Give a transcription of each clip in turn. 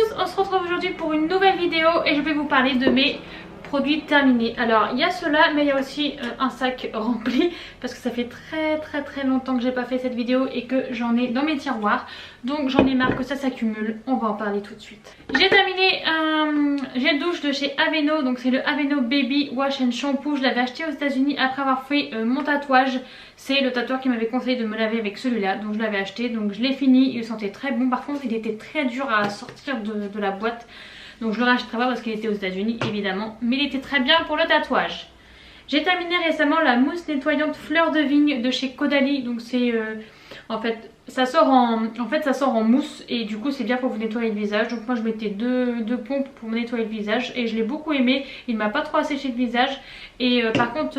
tous, on se retrouve aujourd'hui pour une nouvelle vidéo et je vais vous parler de mes produits terminés. Alors il y a cela mais il y a aussi un sac rempli parce que ça fait très longtemps que j'ai pas fait cette vidéo et que j'en ai dans mes tiroirs, donc j'en ai marre que ça s'accumule. On va en parler tout de suite. J'ai terminé un gel douche de chez Aveno, donc c'est le Aveno Baby Wash and Shampoo. Je l'avais acheté aux États-Unis après avoir fait mon tatouage. C'est le tatoueur qui m'avait conseillé de me laver avec celui-là, donc je l'avais acheté, donc je l'ai fini. Il sentait très bon, par contre il était très dur à sortir de la boîte. Donc je le rachèterai pas parce qu'il était aux États-Unis évidemment, mais il était très bien pour le tatouage. J'ai terminé récemment la mousse nettoyante fleur de vigne de chez Caudalie. Donc c'est en fait ça sort en mousse et du coup c'est bien pour vous nettoyer le visage. Donc moi je mettais deux pompes pour me nettoyer le visage et je l'ai beaucoup aimé. Il m'a pas trop asséché le visage et par contre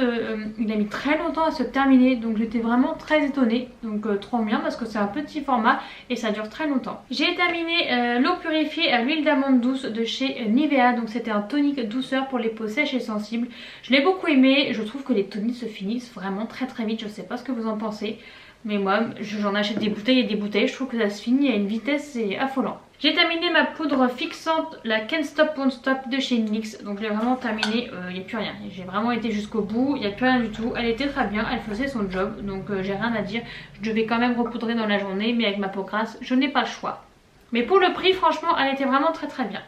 il a mis très longtemps à se terminer, donc j'étais vraiment très étonnée. Donc trop bien parce que c'est un petit format et ça dure très longtemps. J'ai terminé l'eau purifiée à l'huile d'amande douce de chez Nivea. Donc c'était un tonique douceur pour les peaux sèches et sensibles. Je l'ai beaucoup aimé. Je trouve que les toniques se finissent vraiment très vite. Je sais pas ce que vous en pensez, mais moi j'en achète des bouteilles et des bouteilles, je trouve que ça se finit à une vitesse, c'est affolant. J'ai terminé ma poudre fixante, la Can't Stop Won't Stop de chez NYX. Donc je l'ai vraiment terminée, il n'y a plus rien. J'ai vraiment été jusqu'au bout, il n'y a plus rien du tout. Elle était très bien, elle faisait son job, donc j'ai rien à dire. Je devais quand même repoudrer dans la journée, mais avec ma peau grasse, je n'ai pas le choix. Mais pour le prix, franchement, elle était vraiment très bien.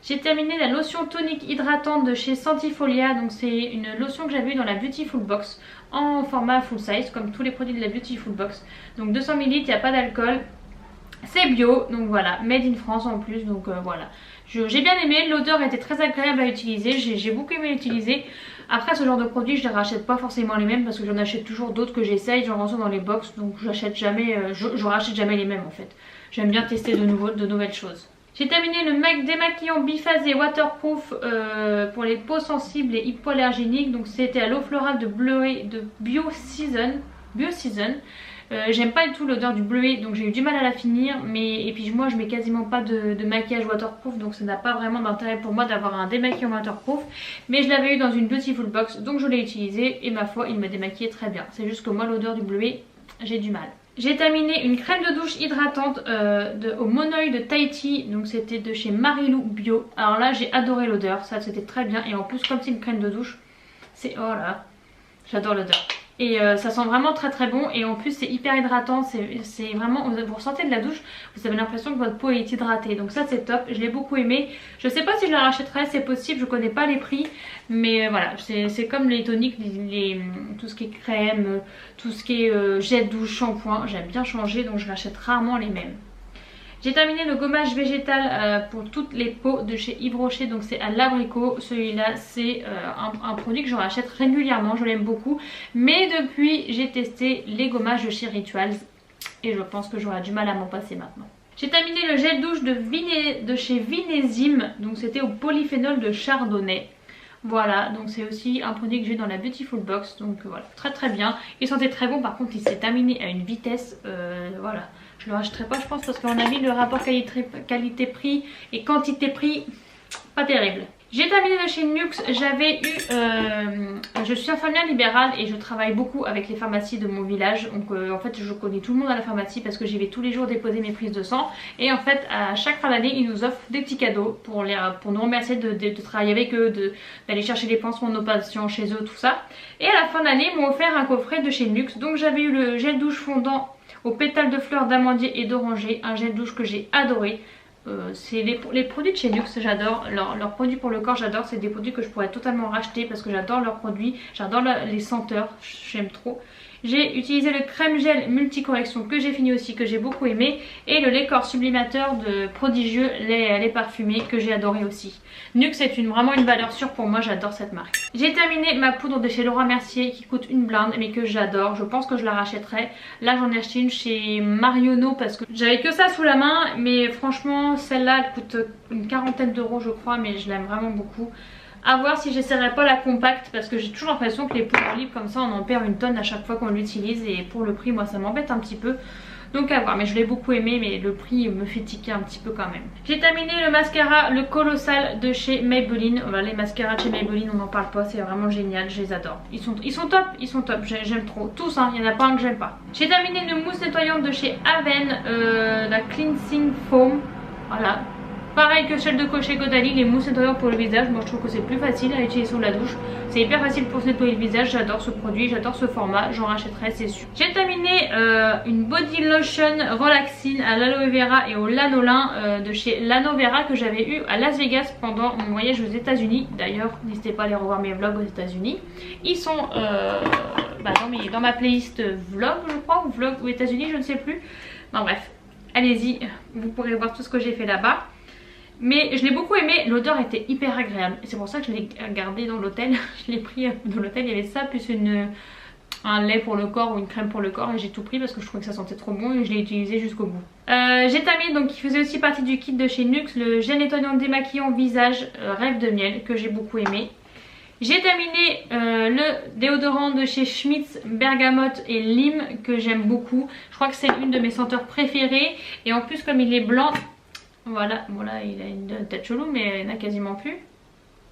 J'ai terminé la lotion tonique hydratante de chez Santifolia. Donc c'est une lotion que j'avais eu dans la Beautiful Box en format full size comme tous les produits de la Beautiful Box. Donc 200 ml, il n'y a pas d'alcool, c'est bio, donc voilà, made in France en plus, donc voilà. J'ai bien aimé, l'odeur était très agréable à utiliser, j'ai beaucoup aimé l'utiliser. Après ce genre de produits je ne les rachète pas forcément les mêmes parce que j'en achète toujours d'autres que j'essaye, j'en reçois dans les box, donc j'achète jamais, je rachète jamais les mêmes en fait. J'aime bien tester de nouvelles choses. J'ai terminé le démaquillant biphasé waterproof pour les peaux sensibles et hypoallergéniques. Donc c'était à l'eau florale de bleuet de Bio Season. J'aime pas du tout l'odeur du bleuet, donc j'ai eu du mal à la finir. Et puis moi je mets quasiment pas de maquillage waterproof, donc ça n'a pas vraiment d'intérêt pour moi d'avoir un démaquillant waterproof. Mais je l'avais eu dans une Beautiful Box, donc je l'ai utilisé et ma foi il m'a démaquillé très bien. C'est juste que moi l'odeur du bleuet, j'ai du mal. J'ai terminé une crème de douche hydratante au monoeil de Tahiti. Donc c'était de chez Marilou Bio. Alors là j'ai adoré l'odeur, ça c'était très bien. Et en plus comme c'est une crème de douche, c'est oh là, j'adore l'odeur. Et ça sent vraiment très bon et en plus c'est hyper hydratant, c'est vraiment, vous ressentez de la douche, vous avez l'impression que votre peau est hydratée, donc ça c'est top, je l'ai beaucoup aimé. Je sais pas si je la rachèterai, c'est possible, je connais pas les prix, mais voilà, c'est comme les toniques, tout ce qui est crème, tout ce qui est jet douche, shampoing, j'aime bien changer donc je rachète rarement les mêmes. J'ai terminé le gommage végétal pour toutes les peaux de chez Yves Rocher, donc c'est à l'abricot. Celui-là c'est un produit que je rachète régulièrement, je l'aime beaucoup. Mais depuis j'ai testé les gommages de chez Rituals et je pense que j'aurai du mal à m'en passer maintenant. J'ai terminé le gel douche de chez Vinésime, donc c'était au polyphénol de chardonnay. Voilà, donc c'est aussi un produit que j'ai dans la Beautiful Box, donc voilà, très bien. Il sentait très bon, par contre il s'est terminé à une vitesse, voilà. Je ne le rachèterai pas je pense parce qu'à mon avis le rapport qualité-prix et quantité-prix, pas terrible. J'ai terminé de chez Nuxe, j'avais eu, je suis infirmière libérale et je travaille beaucoup avec les pharmacies de mon village. Donc en fait je connais tout le monde à la pharmacie parce que j'y vais tous les jours déposer mes prises de sang. Et en fait à chaque fin d'année ils nous offrent des petits cadeaux pour nous remercier de travailler avec eux, d'aller chercher les pansements de nos patients chez eux, tout ça. Et à la fin d'année ils m'ont offert un coffret de chez Nuxe. Donc j'avais eu le gel douche fondant aux pétales de fleurs d'amandier et d'oranger, un gel douche que j'ai adoré. C'est les produits de chez Nuxe, j'adore leurs produits pour le corps, j'adore, c'est des produits que je pourrais totalement racheter parce que j'adore leurs produits, j'adore les senteurs, j'aime trop. J'ai utilisé le crème gel multicorrection que j'ai fini aussi, que j'ai beaucoup aimé, et le lait corps sublimateur de Prodigieux, lait parfumé, que j'ai adoré aussi. Nuxe est vraiment une valeur sûre pour moi, j'adore cette marque. J'ai terminé ma poudre de chez Laura Mercier qui coûte une blinde mais que j'adore, je pense que je la rachèterai. Là j'en ai acheté une chez Marionneau parce que j'avais que ça sous la main, mais franchement celle-là elle coûte une quarantaine d'euros je crois, mais je l'aime vraiment beaucoup. A voir si j'essaierai pas la compacte parce que j'ai toujours l'impression que les poudres libres comme ça on en perd une tonne à chaque fois qu'on l'utilise et pour le prix moi ça m'embête un petit peu. Donc à voir, mais je l'ai beaucoup aimé mais le prix me fait tiquer un petit peu quand même. J'ai terminé le mascara, le colossal de chez Maybelline. Voilà, les mascaras de chez Maybelline on n'en parle pas, c'est vraiment génial, je les adore. Ils sont top, j'aime trop. Tous hein, il n'y en a pas un que j'aime pas. J'ai terminé une mousse nettoyante de chez Aven, la Cleansing Foam. Voilà, Pareil que celle de Cochet Godali, les mousses nettoyantes pour le visage. Moi je trouve que c'est plus facile à utiliser sous la douche. C'est hyper facile pour se nettoyer le visage. J'adore ce produit, j'adore ce format. J'en rachèterai, c'est sûr. J'ai terminé une body lotion relaxing à l'aloe vera et au lanolin de chez Lanovera que j'avais eu à Las Vegas pendant mon voyage aux États-Unis. D'ailleurs, n'hésitez pas à aller revoir mes vlogs aux États-Unis. Ils sont dans ma playlist vlog, je crois, ou vlog aux États-Unis, je ne sais plus. Bon, bref, allez-y, vous pourrez voir tout ce que j'ai fait là-bas. Mais je l'ai beaucoup aimé, l'odeur était hyper agréable. Et c'est pour ça que je l'ai gardé dans l'hôtel. Je l'ai pris dans l'hôtel, il y avait ça, plus un lait pour le corps ou une crème pour le corps. Et j'ai tout pris parce que je trouvais que ça sentait trop bon et je l'ai utilisé jusqu'au bout. J'ai terminé, donc qui faisait aussi partie du kit de chez Nuxe, le gel nettoyant démaquillant visage Rêve de miel, que j'ai beaucoup aimé. J'ai terminé le déodorant de chez Schmitz Bergamote et Lime que j'aime beaucoup. Je crois que c'est une de mes senteurs préférées. Et en plus comme il est blanc... Voilà, bon là il a une tête chelou mais il n'y en a quasiment plus.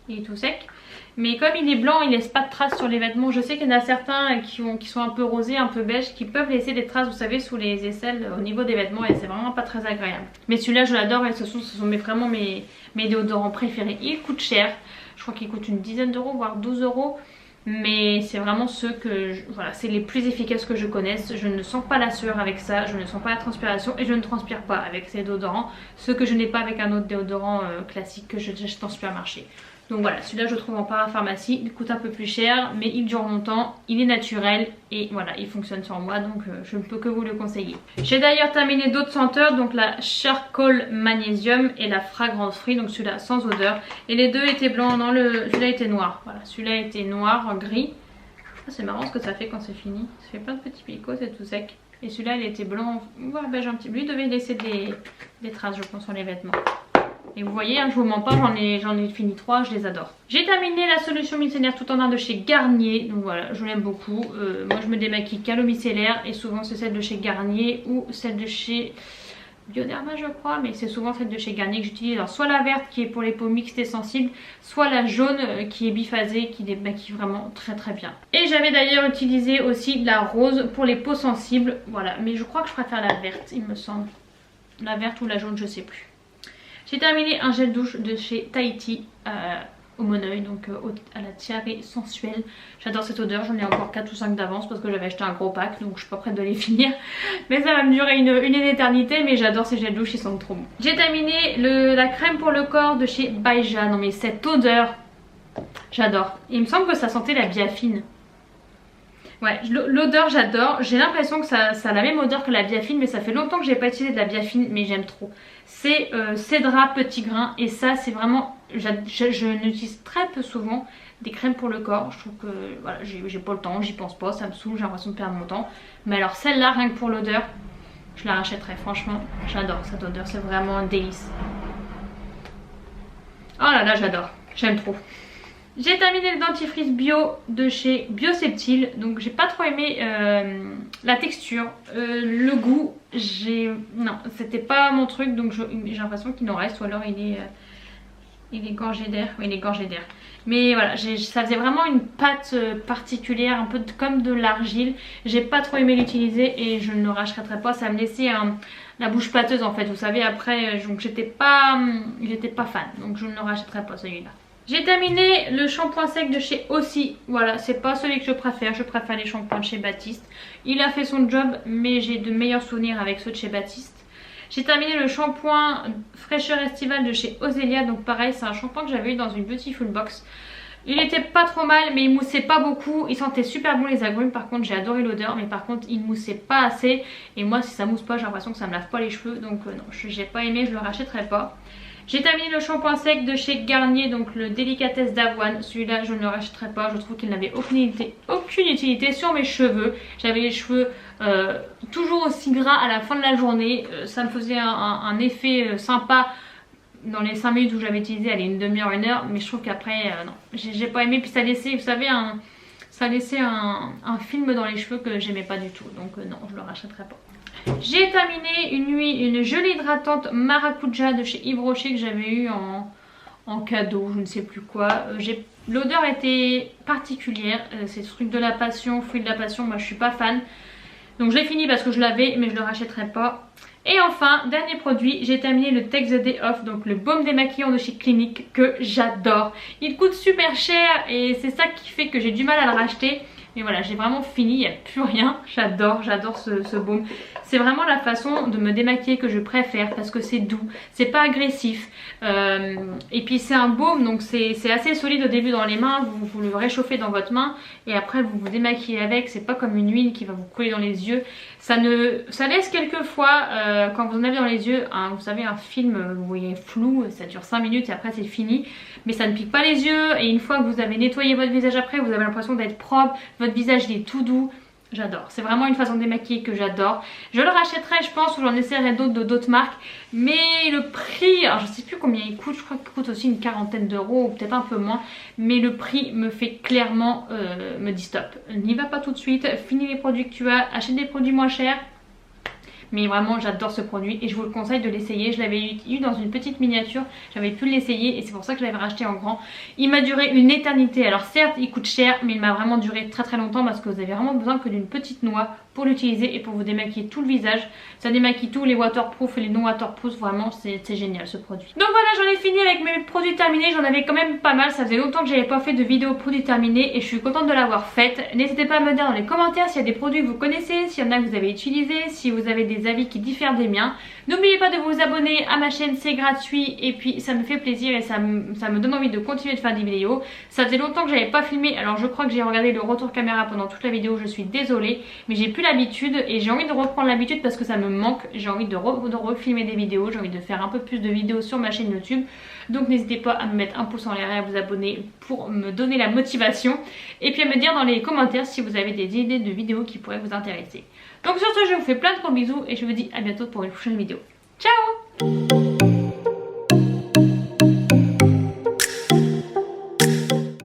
Il est tout sec. Mais comme il est blanc, il laisse pas de traces sur les vêtements. Je sais qu'il y en a certains qui sont un peu rosés, un peu beige, qui peuvent laisser des traces, vous savez, sous les aisselles au niveau des vêtements. Et c'est vraiment pas très agréable. Mais celui-là je l'adore et ce sont vraiment mes déodorants préférés. Il coûte cher. Je crois qu'il coûte une dizaine d'euros, voire 12 euros. Mais c'est vraiment ceux que voilà, c'est les plus efficaces que je connaisse. Je ne sens pas la sueur avec ça, je ne sens pas la transpiration et je ne transpire pas avec ces déodorants. Ceux que je n'ai pas avec un autre déodorant classique que j'achète en supermarché. Donc voilà, celui-là je le trouve en parapharmacie, il coûte un peu plus cher mais il dure longtemps, il est naturel et voilà, il fonctionne sur moi donc je ne peux que vous le conseiller. J'ai d'ailleurs terminé d'autres senteurs, donc la Charcoal Magnesium et la Fragrance Free, donc celui-là sans odeur. Et les deux étaient blancs, celui-là était noir, voilà, celui-là était noir, gris. Ah, c'est marrant ce que ça fait quand c'est fini, ça fait plein de petits picots, c'est tout sec. Et celui-là il était blanc, voire beige un petit peu, lui devait laisser des traces je pense sur les vêtements. Et vous voyez, hein, je vous mens pas, j'en ai fini 3, je les adore. J'ai terminé la solution micellaire tout en un de chez Garnier. Donc voilà, je l'aime beaucoup. Moi je me démaquille qu'à l'eau micellaire et souvent c'est celle de chez Garnier ou celle de chez Bioderma je crois. Mais c'est souvent celle de chez Garnier que j'utilise. Alors soit la verte qui est pour les peaux mixtes et sensibles, soit la jaune qui est biphasée qui démaquille vraiment très très bien. Et j'avais d'ailleurs utilisé aussi la rose pour les peaux sensibles. Voilà, mais je crois que je préfère la verte il me semble. La verte ou la jaune je sais plus. J'ai terminé un gel douche de chez Tahiti au Moneuil, donc à la tiare sensuelle. J'adore cette odeur, j'en ai encore 4 ou 5 d'avance parce que j'avais acheté un gros pack donc je suis pas prête de les finir. Mais ça va me durer une éternité, mais j'adore ces gels douche, ils sentent trop bons. J'ai terminé la crème pour le corps de chez Baija. Non mais cette odeur, j'adore. Il me semble que ça sentait la biafine. Ouais, l'odeur j'adore. J'ai l'impression que ça a la même odeur que la biafine, mais ça fait longtemps que j'ai pas utilisé de la biafine, mais j'aime trop. C'est Cédra petit grain et ça c'est vraiment, je n'utilise très peu souvent des crèmes pour le corps. Je trouve que voilà, j'ai pas le temps, j'y pense pas, ça me saoule, j'ai l'impression de perdre mon temps. Mais alors celle-là, rien que pour l'odeur, je la rachèterai. Franchement, j'adore cette odeur, c'est vraiment un délice. Oh là là, j'adore, j'aime trop. J'ai terminé le dentifrice bio de chez Bioseptile. Donc j'ai pas trop aimé la texture, le goût. Non, c'était pas mon truc. Donc j'ai l'impression qu'il en reste. Ou alors il est gorgé d'air. Oui, il est gorgé d'air. Mais voilà, ça faisait vraiment une pâte particulière, un peu comme de l'argile. J'ai pas trop aimé l'utiliser et je ne le rachèterai pas. Ça me laissait la bouche pâteuse en fait. Vous savez, après, donc j'étais pas fan. Donc je ne le rachèterai pas celui-là. J'ai terminé le shampoing sec de chez Aussi. Voilà, c'est pas celui que je préfère les shampoings de chez Baptiste. Il a fait son job, mais j'ai de meilleurs souvenirs avec ceux de chez Baptiste. J'ai terminé le shampoing fraîcheur estivale de chez Ozelia. Donc pareil, c'est un shampoing que j'avais eu dans une Beautiful Box. Il était pas trop mal, mais il moussait pas beaucoup. Il sentait super bon les agrumes. Par contre, j'ai adoré l'odeur, mais par contre, il moussait pas assez. Et moi, si ça mousse pas, j'ai l'impression que ça me lave pas les cheveux. Donc non, j'ai pas aimé, je le rachèterai pas. J'ai terminé le shampoing sec de chez Garnier, donc le délicatesse d'avoine. Celui-là, je ne le rachèterai pas. Je trouve qu'il n'avait aucune utilité sur mes cheveux. J'avais les cheveux toujours aussi gras à la fin de la journée. Ça me faisait un effet sympa dans les 5 minutes où j'avais utilisé, allez, une demi-heure, 1 heure. Mais je trouve qu'après, non, j'ai pas aimé. Puis ça laissait, vous savez, ça laissait un film dans les cheveux que j'aimais pas du tout. Donc non, je le rachèterai pas. J'ai terminé une gelée hydratante maracuja de chez Yves Rocher que j'avais eu en cadeau, je ne sais plus quoi. L'odeur était particulière, c'est ce truc de la passion, fruit de la passion, moi je suis pas fan. Donc je l'ai fini parce que je l'avais mais je le rachèterai pas. Et enfin, dernier produit, j'ai terminé le Take the Day Off, donc le baume démaquillant de chez Clinique que j'adore. Il coûte super cher et c'est ça qui fait que j'ai du mal à le racheter. Mais voilà, j'ai vraiment fini, il n'y a plus rien. J'adore ce baume. C'est vraiment la façon de me démaquiller que je préfère parce que c'est doux, c'est pas agressif. Et puis c'est un baume, donc c'est assez solide au début dans les mains. Vous le réchauffez dans votre main et après vous vous démaquillez avec. C'est pas comme une huile qui va vous coller dans les yeux. Ça laisse quelquefois, quand vous en avez dans les yeux, vous savez, un film, vous voyez flou, ça dure 5 minutes et après c'est fini. Mais ça ne pique pas les yeux et une fois que vous avez nettoyé votre visage après, vous avez l'impression d'être propre. Votre visage il est tout doux. J'adore, c'est vraiment une façon de démaquiller que j'adore. Je le rachèterai je pense ou j'en essaierai d'autres marques. Mais le prix, alors je sais plus combien il coûte, je crois qu'il coûte aussi une quarantaine d'euros ou peut-être un peu moins. Mais le prix me fait clairement, me dit stop. N'y va pas tout de suite, finis les produits que tu as, achète des produits moins chers. Mais vraiment j'adore ce produit et je vous le conseille de l'essayer. Je l'avais eu dans une petite miniature, j'avais pu l'essayer et c'est pour ça que je l'avais racheté en grand. Il m'a duré une éternité, alors certes il coûte cher mais il m'a vraiment duré très longtemps parce que vous avez vraiment besoin que d'une petite noix pour l'utiliser et pour vous démaquiller tout le visage. Ça démaquille tous les waterproof et les non waterproof, vraiment c'est génial ce produit. Donc voilà, j'en ai fini avec mes produits terminés, j'en avais quand même pas mal, ça faisait longtemps que j'avais pas fait de vidéo produits terminés et je suis contente de l'avoir faite. N'hésitez pas à me dire dans les commentaires s'il y a des produits que vous connaissez, s'il y en a que vous avez utilisés, si vous avez des avis qui diffèrent des miens. N'oubliez pas de vous abonner à ma chaîne, c'est gratuit et puis ça me fait plaisir et ça me donne envie de continuer de faire des vidéos. Ça faisait longtemps que j'avais pas filmé, alors je crois que j'ai regardé le retour caméra pendant toute la vidéo, je suis désolée, mais j'ai plus l'habitude et j'ai envie de reprendre l'habitude parce que ça me manque. J'ai envie de refilmer des vidéos, j'ai envie de faire un peu plus de vidéos sur ma chaîne YouTube. Donc n'hésitez pas à me mettre un pouce en l'air et à vous abonner pour me donner la motivation. Et puis à me dire dans les commentaires si vous avez des idées de vidéos qui pourraient vous intéresser. Donc sur ce, je vous fais plein de gros bisous et je vous dis à bientôt pour une prochaine vidéo. Ciao!